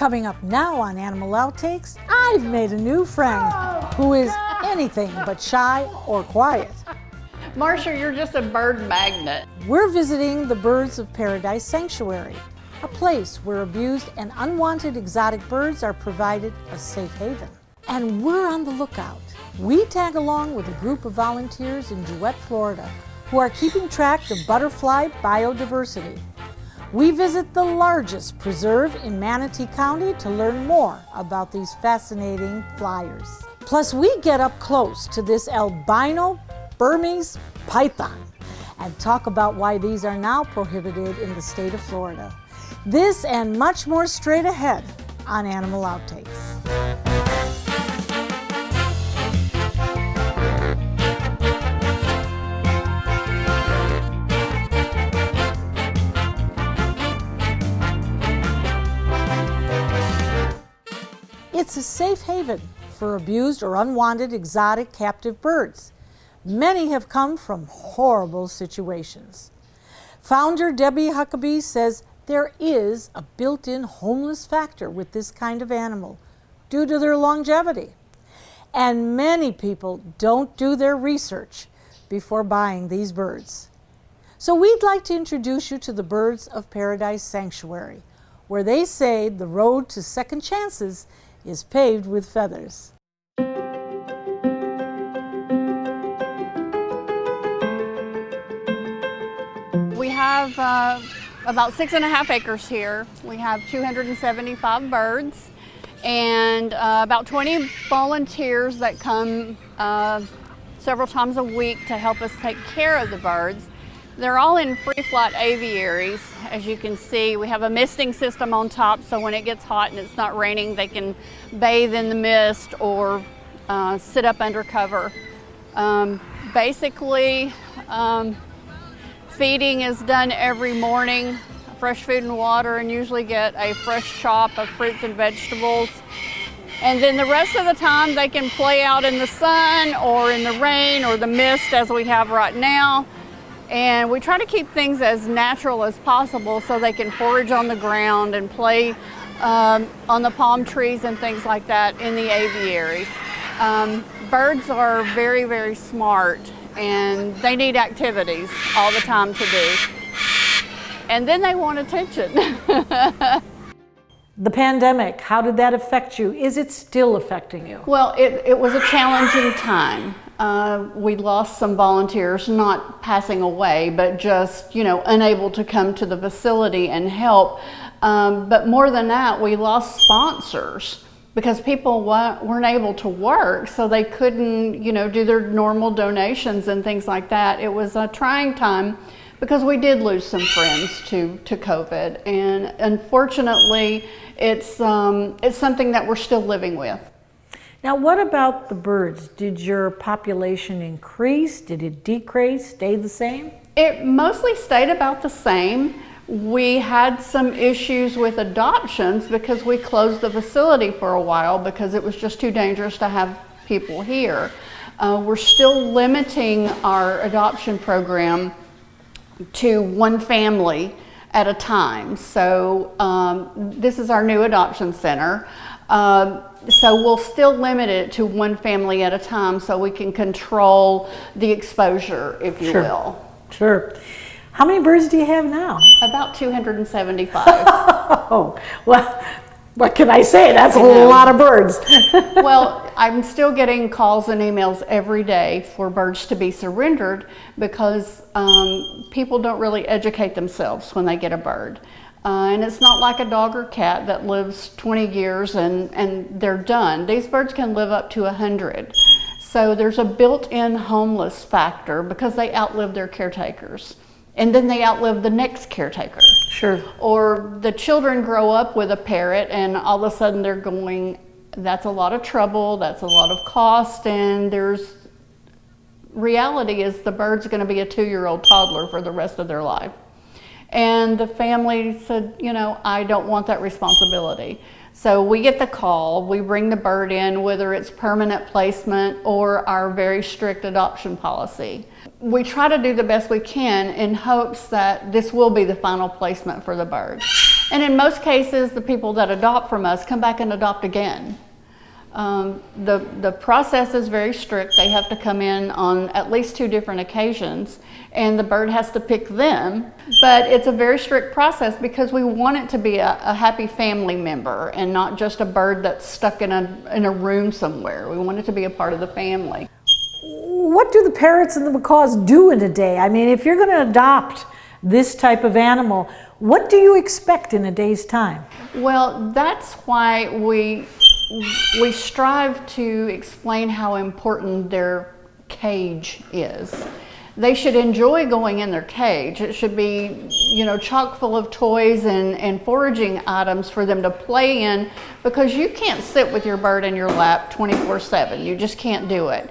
Coming up now on Animal Outtakes, I've made a new friend who is anything but shy or quiet. Marcia, you're just a bird magnet. We're visiting the Birds of Paradise Sanctuary, a place where abused and unwanted exotic birds are provided a safe haven. And we're on the lookout. We tag along with a group of volunteers in Duette, Florida, who are keeping track of butterfly biodiversity. We visit the largest preserve in Manatee County to learn more about these fascinating flyers. Plus, we get up close to this albino Burmese python and talk about why these are now prohibited in the state of Florida. This and much more straight ahead on Animal Outtakes. It's a safe haven for abused or unwanted exotic captive birds. Many have come from horrible situations. Founder Debbie Huckabee says there is a built-in homeless factor with this kind of animal due to their longevity. And many people don't do their research before buying these birds. So we'd like to introduce you to the Birds of Paradise Sanctuary, where they say the road to second chances is paved with feathers. We have about 6.5 acres here. We have 275 birds and about 20 volunteers that come several times a week to help us take care of the birds. They're all in free flight aviaries. As you can see, we have a misting system on top, so when it gets hot and it's not raining, they can bathe in the mist or sit up under cover. Basically, feeding is done every morning, fresh food and water, and usually get a fresh chop of fruits and vegetables. And then the rest of the time they can play out in the sun or in the rain or the mist as we have right now. And we try to keep things as natural as possible so they can forage on the ground and play on the palm trees and things like that in the aviaries. Birds are very, very smart and they need activities all the time to do. And then they want attention. The pandemic, how did that affect you? Is it still affecting you? Well, it was a challenging time. We lost some volunteers, not passing away, but just, unable to come to the facility and help. But more than that, we lost sponsors because people weren't able to work, so they couldn't, do their normal donations and things like that. It was a trying time because we did lose some friends to COVID, and unfortunately, it's something that we're still living with. Now, what about the birds? Did your population increase? Did it decrease? Stay the same? It mostly stayed about the same. We had some issues with adoptions because we closed the facility for a while because it was just too dangerous to have people here. We're still limiting our adoption program to one family at a time. So this is our new adoption center. So we'll still limit it to one family at a time so we can control the exposure, if you will. Sure. How many birds do you have now? About 275. Oh, well, what can I say? That's a lot of birds. Well, I'm still getting calls and emails every day for birds to be surrendered because people don't really educate themselves when they get a bird. And it's not like a dog or cat that lives 20 years and they're done. These birds can live up to 100. So there's a built-in homeless factor because they outlive their caretakers. And then they outlive the next caretaker. Sure. Or the children grow up with a parrot and all of a sudden they're going, that's a lot of trouble, that's a lot of cost, and reality is the bird's gonna be a 2-year-old toddler for the rest of their life. And the family said, I don't want that responsibility. So we get the call, we bring the bird in, whether it's permanent placement or our very strict adoption policy. We try to do the best we can in hopes that this will be the final placement for the bird. And in most cases, the people that adopt from us come back and adopt again. The process is very strict. They have to come in on at least 2 different occasions, and the bird has to pick them. But it's a very strict process because we want it to be a happy family member and not just a bird that's stuck in a room somewhere. We want it to be a part of the family. What do the parrots and the macaws do in a day? I mean, if you're going to adopt this type of animal, what do you expect in a day's time? Well, that's why we strive to explain how important their cage is. They should enjoy going in their cage. It should be, chock full of toys and foraging items for them to play in, because you can't sit with your bird in your lap 24/7. You just can't do it.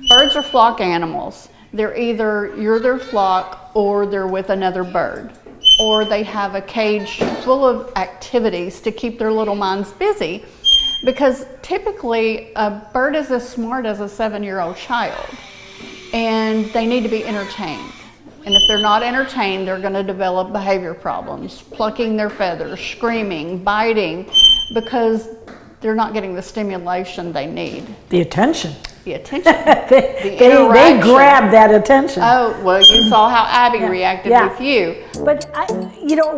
Birds are flock animals. They're either you're their flock or they're with another bird, or they have a cage full of activities to keep their little minds busy, because typically a bird is as smart as a 7-year-old child, and they need to be entertained. And if they're not entertained, they're going to develop behavior problems, plucking their feathers, screaming, biting, because they're not getting the stimulation they need. The attention. The attention. They grab that attention. Oh, well, you saw how Abby reacted with you. But,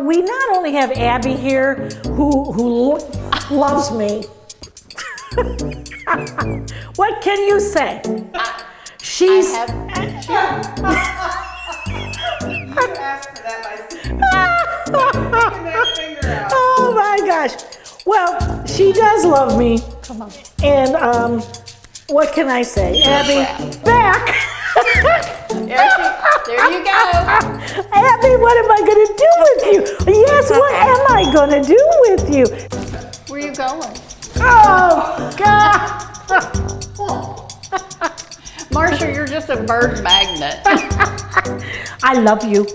we not only have Abby here who loves me. What can you say? She's... You asked for that by sticking that finger out. Oh my gosh. Well, she does love me. Come on. And what can I say? Abby, back. There you go. Abby, what am I going to do with you? Yes, what am I going to do with you? Where are you going? Oh, God. Marcia, you're just a bird magnet. I love you.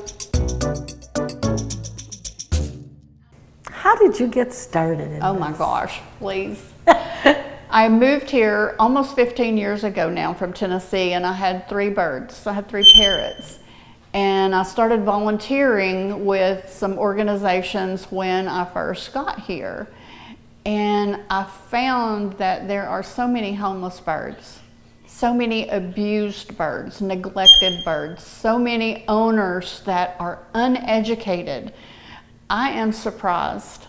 How did you get started in Oh this? my gosh, please. I moved here almost 15 years ago now from Tennessee, and I had 3 birds. I had 3 parrots. And I started volunteering with some organizations when I first got here. And I found that there are so many homeless birds, so many abused birds, neglected birds, so many owners that are uneducated. I am surprised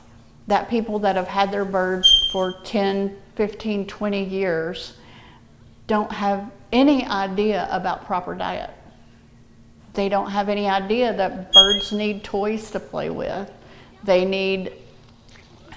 that people that have had their birds for 10, 15, 20 years don't have any idea about proper diet. They don't have any idea that birds need toys to play with. They need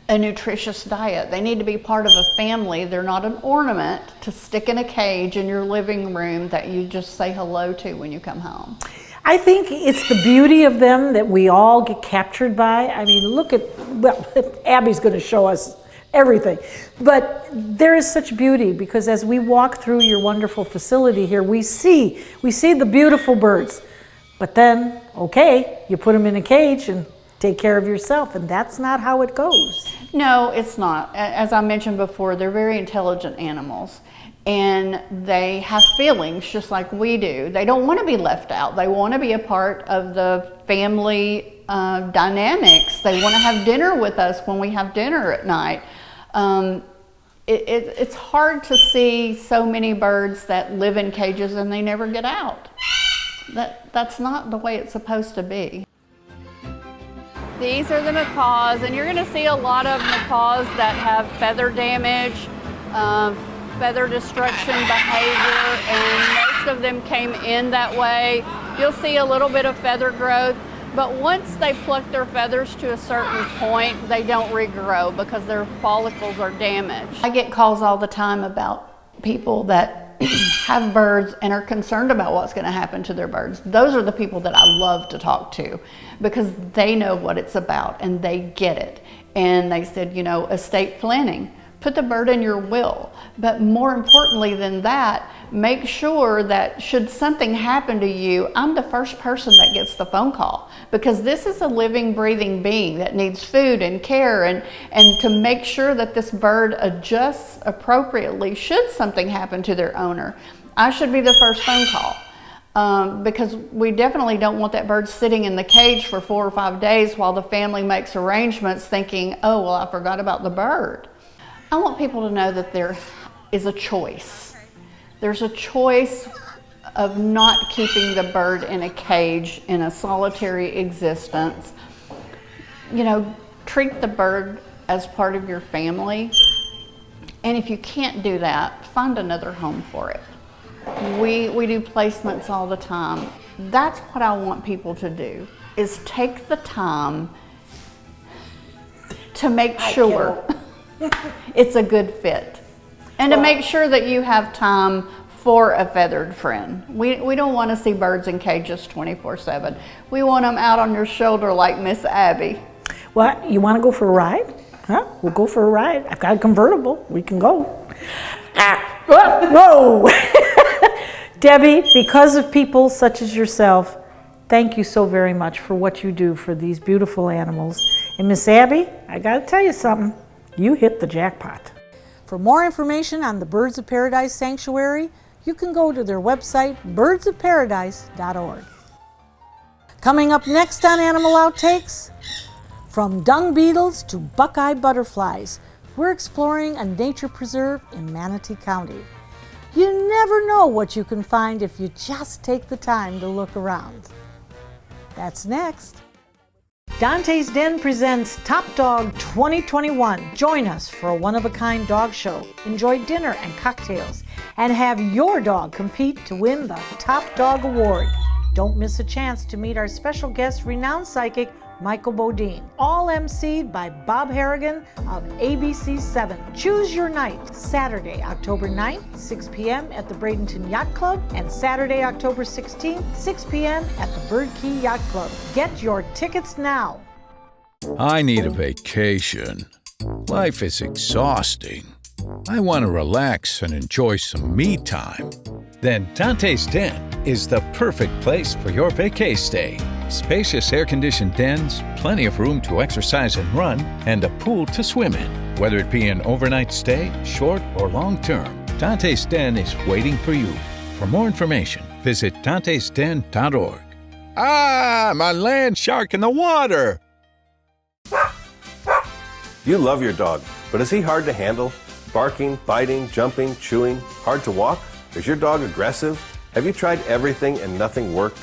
a nutritious diet. They need to be part of a family. They're not an ornament to stick in a cage in your living room that you just say hello to when you come home. I think it's the beauty of them that we all get captured by. I mean, look at, well, Abby's going to show us everything. But there is such beauty, because as we walk through your wonderful facility here, we see the beautiful birds. But then, okay, you put them in a cage and take care of yourself, and that's not how it goes. No, it's not. As I mentioned before, they're very intelligent animals, and they have feelings just like we do. They don't want to be left out. They want to be a part of the family dynamics. They want to have dinner with us when we have dinner at night. It's hard to see so many birds that live in cages and they never get out. That's not the way it's supposed to be. These are the macaws, and you're going to see a lot of macaws that have feather damage, feather destruction behavior, and most of them came in that way. You'll see a little bit of feather growth, but once they pluck their feathers to a certain point, they don't regrow because their follicles are damaged. I get calls all the time about people that have birds and are concerned about what's going to happen to their birds. Those are the people that I love to talk to, because they know what it's about and they get it. And they said, estate planning, put the bird in your will. But more importantly than that, make sure that should something happen to you, I'm the first person that gets the phone call, because this is a living, breathing being that needs food and care, and to make sure that this bird adjusts appropriately should something happen to their owner. I should be the first phone call. because we definitely don't want that bird sitting in the cage for 4 or 5 days while the family makes arrangements thinking, oh, well, I forgot about the bird. I want people to know that there is a choice. There's a choice of not keeping the bird in a cage in a solitary existence. You know, treat the bird as part of your family. And if you can't do that, find another home for it. We do placements all the time. That's what I want people to do, is take the time to make sure it's a good fit. And to make sure that you have time for a feathered friend. We don't want to see birds in cages 24/7. We want them out on your shoulder like Miss Abby. Well, you want to go for a ride? Huh? We'll go for a ride. I've got a convertible. We can go. Whoa! Debbie, because of people such as yourself, thank you so very much for what you do for these beautiful animals. And Miss Abby, I got to tell you something. You hit the jackpot. For more information on the Birds of Paradise Sanctuary, you can go to their website, birdsofparadise.org. Coming up next on Animal Outtakes, from dung beetles to buckeye butterflies, we're exploring a nature preserve in Manatee County. You never know what you can find if you just take the time to look around. That's next. Dante's Den presents Top Dog 2021. Join us for a one-of-a-kind dog show. Enjoy dinner and cocktails, and have your dog compete to win the Top Dog Award. Don't miss a chance to meet our special guest, renowned psychic Michael Bodine, all emceed by Bob Harrigan of ABC 7. Choose your night, Saturday, October 9th, 6 p.m. at the Bradenton Yacht Club, and Saturday, October 16th, 6 p.m. at the Bird Key Yacht Club. Get your tickets now. I need a vacation. Life is exhausting. I want to relax and enjoy some me time. Then Dante's Den is the perfect place for your vacay stay. Spacious air-conditioned dens, plenty of room to exercise and run, and a pool to swim in. Whether it be an overnight stay, short or long-term, Dante's Den is waiting for you. For more information, visit dantesden.org. Ah, my land shark in the water! You love your dog, but is he hard to handle? Barking, biting, jumping, chewing, hard to walk? Is your dog aggressive? Have you tried everything and nothing worked?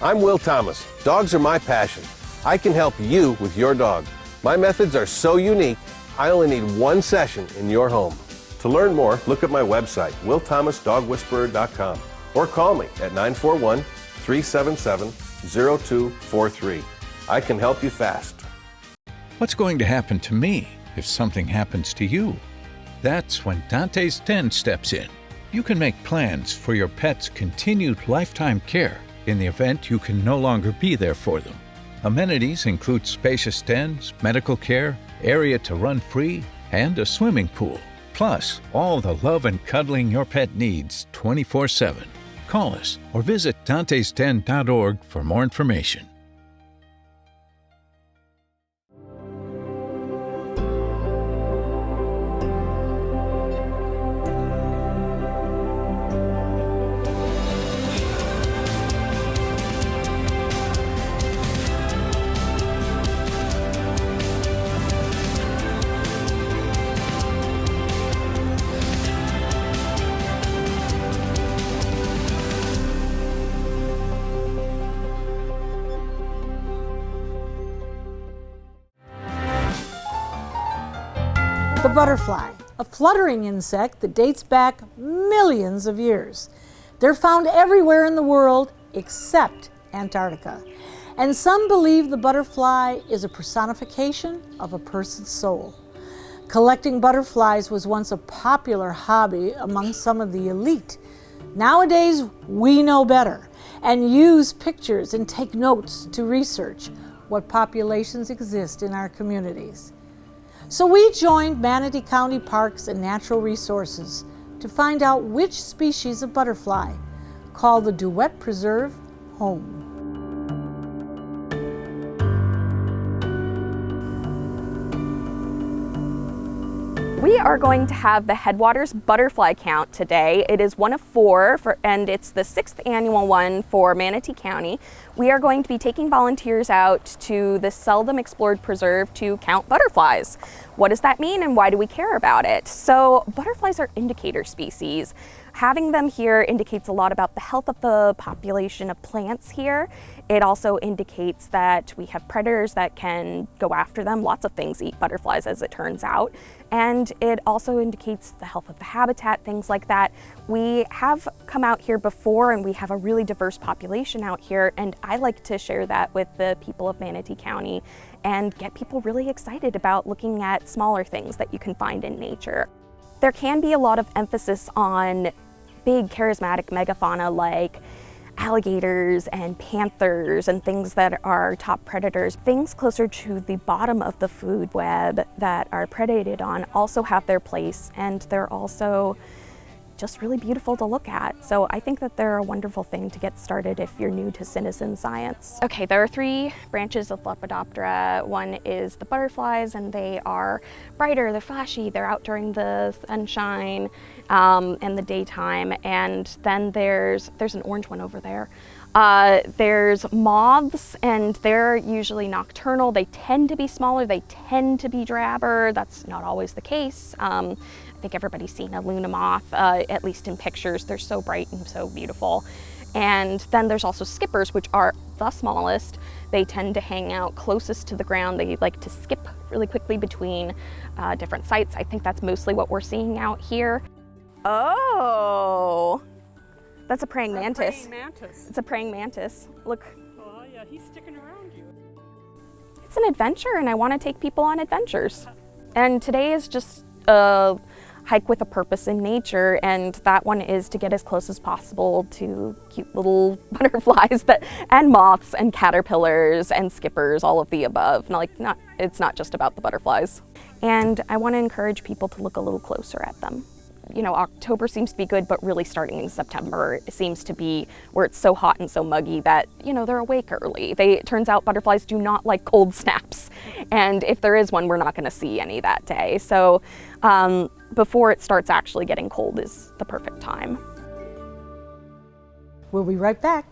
I'm Will Thomas. Dogs are my passion. I can help you with your dog. My methods are so unique, I only need one session in your home. To learn more, look at my website, willthomasdogwhisperer.com, or call me at 941-377-0243. I can help you fast. What's going to happen to me if something happens to you? That's when Dante's Den steps in. You can make plans for your pet's continued lifetime care in the event you can no longer be there for them. Amenities include spacious dens, medical care, area to run free, and a swimming pool. Plus, all the love and cuddling your pet needs 24/7. Call us or visit dantesden.org for more information. The butterfly, a fluttering insect that dates back millions of years. They're found everywhere in the world except Antarctica. And some believe the butterfly is a personification of a person's soul. Collecting butterflies was once a popular hobby among some of the elite. Nowadays, we know better and use pictures and take notes to research what populations exist in our communities. So we joined Manatee County Parks and Natural Resources to find out which species of butterfly call the Duette Preserve home. We are going to have the Headwaters Butterfly Count today. It is one of 4, and it's the 6th annual one for Manatee County. We are going to be taking volunteers out to the seldom explored preserve to count butterflies. What does that mean and why do we care about it? So butterflies are indicator species. Having them here indicates a lot about the health of the population of plants here. It also indicates that we have predators that can go after them. Lots of things eat butterflies, as it turns out. And it also indicates the health of the habitat, things like that. We have come out here before and we have a really diverse population out here, and I like to share that with the people of Manatee County and get people really excited about looking at smaller things that you can find in nature. There can be a lot of emphasis on big charismatic megafauna like alligators and panthers and things that are top predators. Things closer to the bottom of the food web that are predated on also have their place, and they're also just really beautiful to look at. So I think that they're a wonderful thing to get started if you're new to citizen science. Okay, there are 3 branches of Lepidoptera. One is the butterflies, and they are brighter, they're flashy, they're out during the sunshine and the daytime. And then there's an orange one over there. There's moths, and they're usually nocturnal. They tend to be smaller, they tend to be drabber. That's not always the case. I think everybody's seen a Luna moth, at least in pictures. They're so bright and so beautiful. And then there's also skippers, which are the smallest. They tend to hang out closest to the ground. They like to skip really quickly between different sites. I think that's mostly what we're seeing out here. Oh, that's a praying mantis. It's a praying mantis. Look. Oh yeah, he's sticking around you. It's an adventure, and I want to take people on adventures. And today is just a hike with a purpose in nature, and that one is to get as close as possible to cute little butterflies and moths and caterpillars and skippers, all of the above. It's not just about the butterflies. And I want to encourage people to look a little closer at them. You know, October seems to be good, but really starting in September, it seems to be where it's so hot and so muggy that, you know, they're awake early. It turns out butterflies do not like cold snaps. And if there is one, we're not going to see any that day. So before it starts actually getting cold is the perfect time. We'll be right back.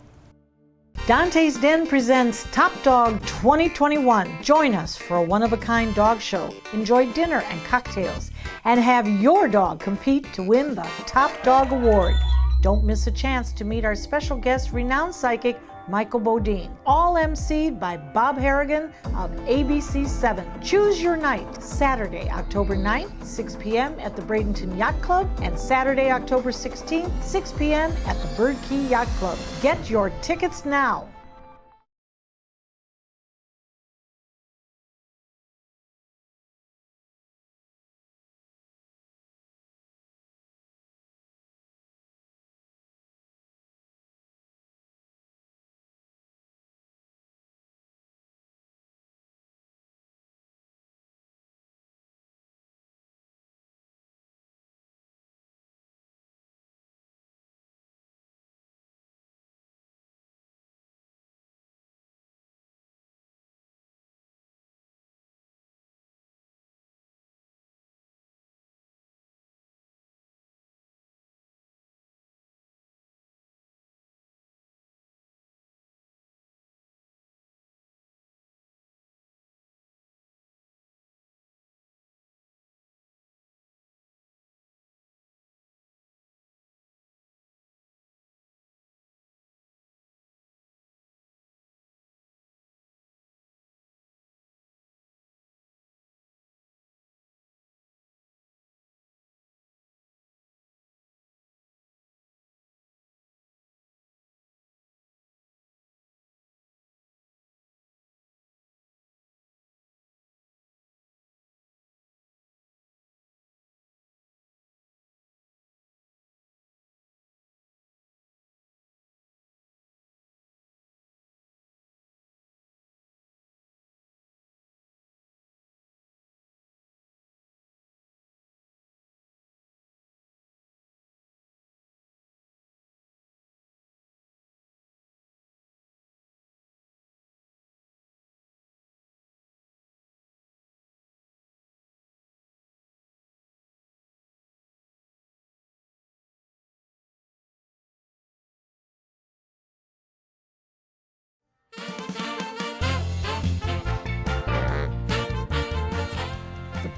Dante's Den presents Top Dog 2021. Join us for a one-of-a-kind dog show. Enjoy dinner and cocktails, and have your dog compete to win the Top Dog Award. Don't miss a chance to meet our special guest, renowned psychic Michael Bodine, all emceed by Bob Harrigan of ABC 7. Choose your night, Saturday, October 9th, 6 p.m. at the Bradenton Yacht Club, and Saturday, October 16th, 6 p.m. at the Bird Key Yacht Club. Get your tickets now.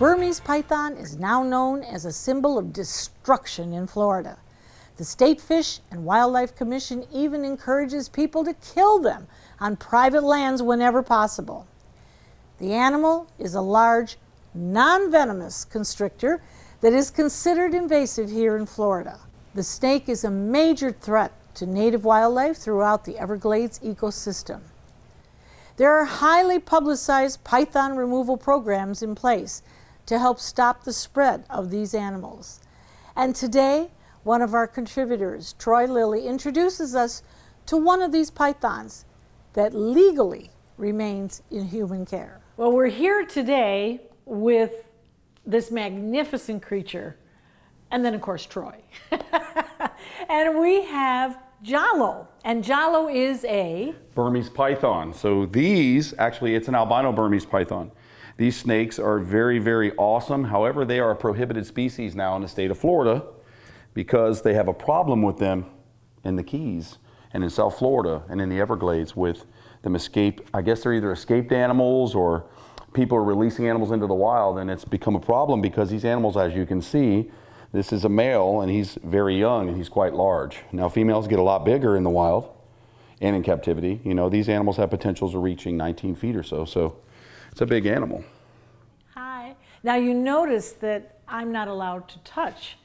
Burmese python is now known as a symbol of destruction in Florida. The State Fish and Wildlife Commission even encourages people to kill them on private lands whenever possible. The animal is a large, non-venomous constrictor that is considered invasive here in Florida. The snake is a major threat to native wildlife throughout the Everglades ecosystem. There are highly publicized python removal programs in place to help stop the spread of these animals. And today, one of our contributors, Troy Lilly, introduces us to one of these pythons that legally remains in human care. Well, we're here today with this magnificent creature, and then of course Troy. And we have Jalo, and Jalo is a Burmese python. So these, actually it's an albino Burmese python. These snakes are very, very awesome. However, they are a prohibited species now in the state of Florida because they have a problem with them in the Keys and in South Florida and in the Everglades with them I guess they're either escaped animals or people are releasing animals into the wild, and it's become a problem because these animals, as you can see, this is a male and he's very young and he's quite large. Now females get a lot bigger in the wild and in captivity. You know, these animals have potentials of reaching 19 feet or so, so it's a big animal. Hi. Now you notice that I'm not allowed to touch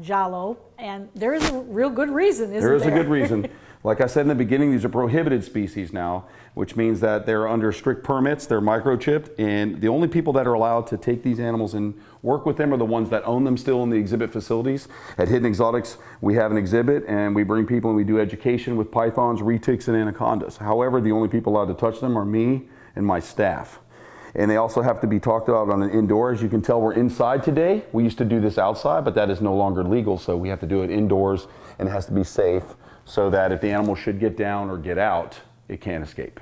Jalo, and there is a real good reason, isn't there? There is a good reason. Like I said in the beginning, these are prohibited species now, which means that they're under strict permits, they're microchipped, and the only people that are allowed to take these animals and work with them are the ones that own them still in the exhibit facilities. At Hidden Exotics, we have an exhibit and we bring people and we do education with pythons, retics, and anacondas. However, the only people allowed to touch them are me and my staff. And they also have to be talked about on an indoor. As you can tell, we're inside today. We used to do this outside, but that is no longer legal, so we have to do it indoors, and it has to be safe so that if the animal should get down or get out, it can't escape.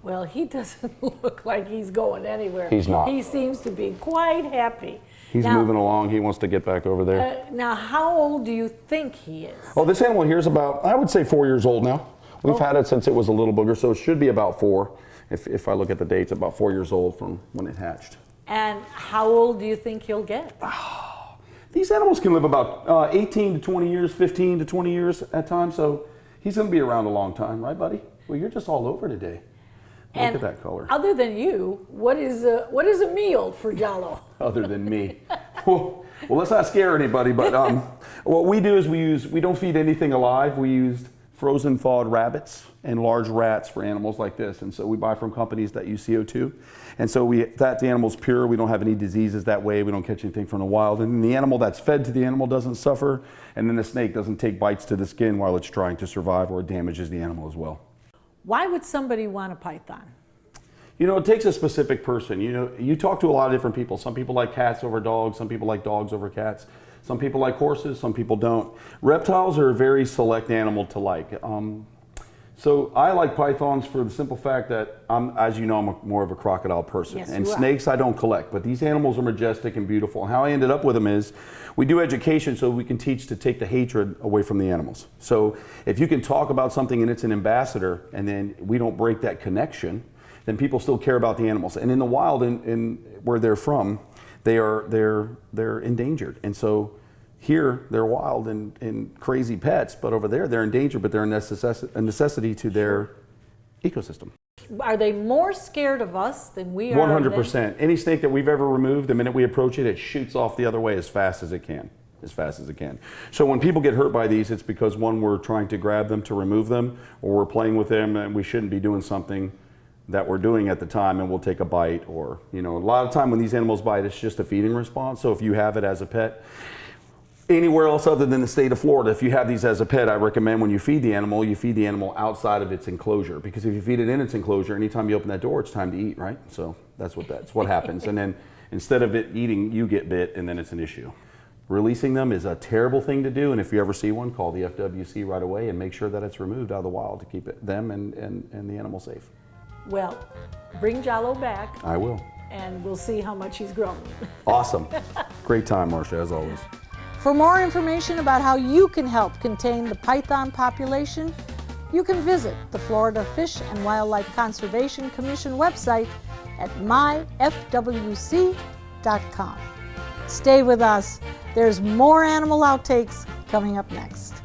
Well, he doesn't look like he's going anywhere. He's not. He seems to be quite happy. He's moving along. He wants to get back over there. Now, how old do you think he is? Oh, this animal here is about, I would say 4 years old now. We've had it since it was a little booger, so it should be about 4. If I look at the dates, about 4 years old from when it hatched. And how old do you think he'll get? These animals can live about 18 to 20 years, 15 to 20 years at times, so he's going to be around a long time, right, buddy? Well, you're just all over today. Look at that color. Other than you, what is a meal for Jalo? Other than me. Well, let's not scare anybody, but what we do is we don't feed anything alive. We used frozen thawed rabbits and large rats for animals like this, and so we buy from companies that use CO2, and so the animal's pure. We don't have any diseases that way. We don't catch anything from the wild, and the animal that's fed to the animal doesn't suffer, and then the snake doesn't take bites to the skin while it's trying to survive, or it damages the animal as well. Why would somebody want a python? You know, it takes a specific person. You know, you talk to a lot of different people. Some people like cats over dogs, some people like dogs over cats. Some people like horses, some people don't. Reptiles are a very select animal to like. So I like pythons for the simple fact that as you know, I'm more of a crocodile person. Yes, and you are. snakes I don't collect, but these animals are majestic and beautiful. And how I ended up with them is we do education so we can teach to take the hatred away from the animals. So if you can talk about something and it's an ambassador and then we don't break that connection, then people still care about the animals. And in the wild, in where they're from, they're endangered. And so here they're wild and crazy pets, but over there they're endangered, but they're a necessity to their ecosystem. Are they more scared of us than we are? 100%. Any snake that we've ever removed, the minute we approach it, it shoots off the other way as fast as it can. As fast as it can. So when people get hurt by these, it's because one, we're trying to grab them to remove them, or we're playing with them and we shouldn't be doing something that we're doing at the time, and we'll take a bite, or, you know, a lot of time when these animals bite, it's just a feeding response. So if you have it as a pet, anywhere else other than the state of Florida, if you have these as a pet, I recommend when you feed the animal outside of its enclosure, because if you feed it in its enclosure, anytime you open that door, it's time to eat, right? So that's what happens. And then instead of it eating, you get bit, and then it's an issue. Releasing them is a terrible thing to do, and if you ever see one, call the FWC right away and make sure that it's removed out of the wild to keep them and the animal safe. Well, bring Jalo back. I will. And we'll see how much he's grown. Awesome. Great time, Marcia, as always. For more information about how you can help contain the python population, you can visit the Florida Fish and Wildlife Conservation Commission website at myfwc.com. Stay with us. There's more animal outtakes coming up next.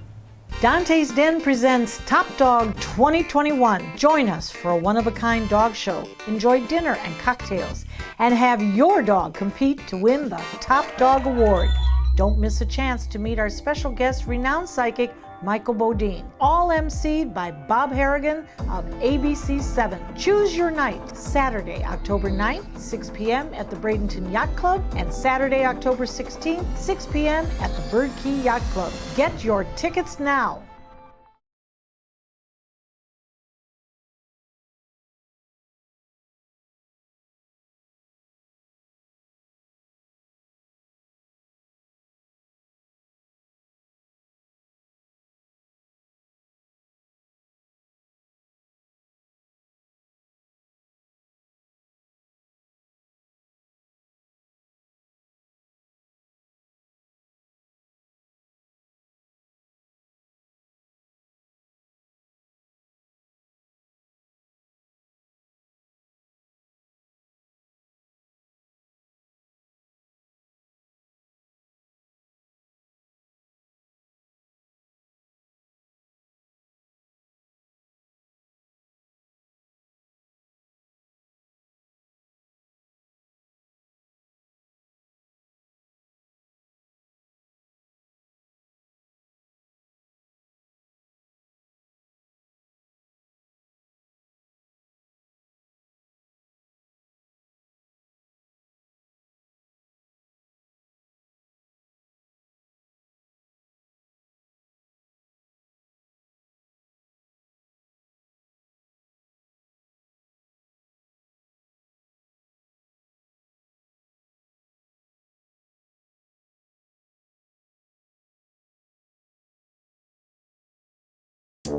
Dante's Den presents Top Dog 2021. Join us for a one-of-a-kind dog show. Enjoy dinner and cocktails, and have your dog compete to win the Top Dog Award. Don't miss a chance to meet our special guest, renowned psychic Michael Bodine, all emceed by Bob Harrigan of ABC7. Choose your night, Saturday, October 9th, 6 p.m. at the Bradenton Yacht Club, and Saturday, October 16th, 6 p.m. at the Bird Key Yacht Club. Get your tickets now.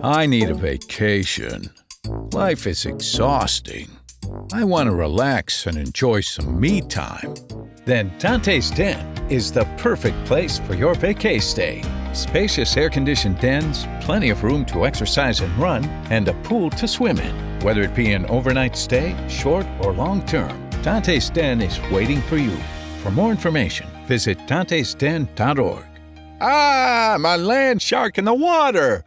I need a vacation. Life is exhausting. I want to relax and enjoy some me time. Then Dante's Den is the perfect place for your vacay stay. Spacious air-conditioned dens, plenty of room to exercise and run, and a pool to swim in. Whether it be an overnight stay, short or long-term, Dante's Den is waiting for you. For more information, visit dantesden.org. Ah, my land shark in the water!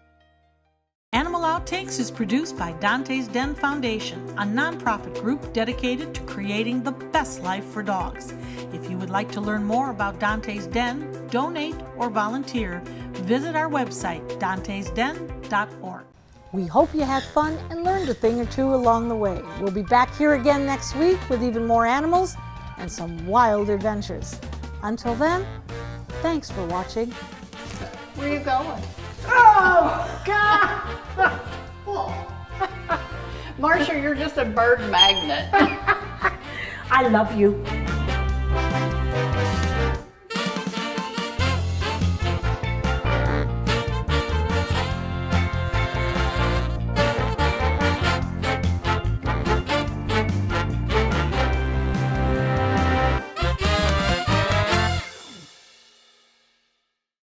Animal Outtakes is produced by Dante's Den Foundation, a nonprofit group dedicated to creating the best life for dogs. If you would like to learn more about Dante's Den, donate, or volunteer, visit our website, dantesden.org. We hope you had fun and learned a thing or two along the way. We'll be back here again next week with even more animals and some wild adventures. Until then, thanks for watching. Where are you going? Oh, God! Marcia, you're just a bird magnet. I love you.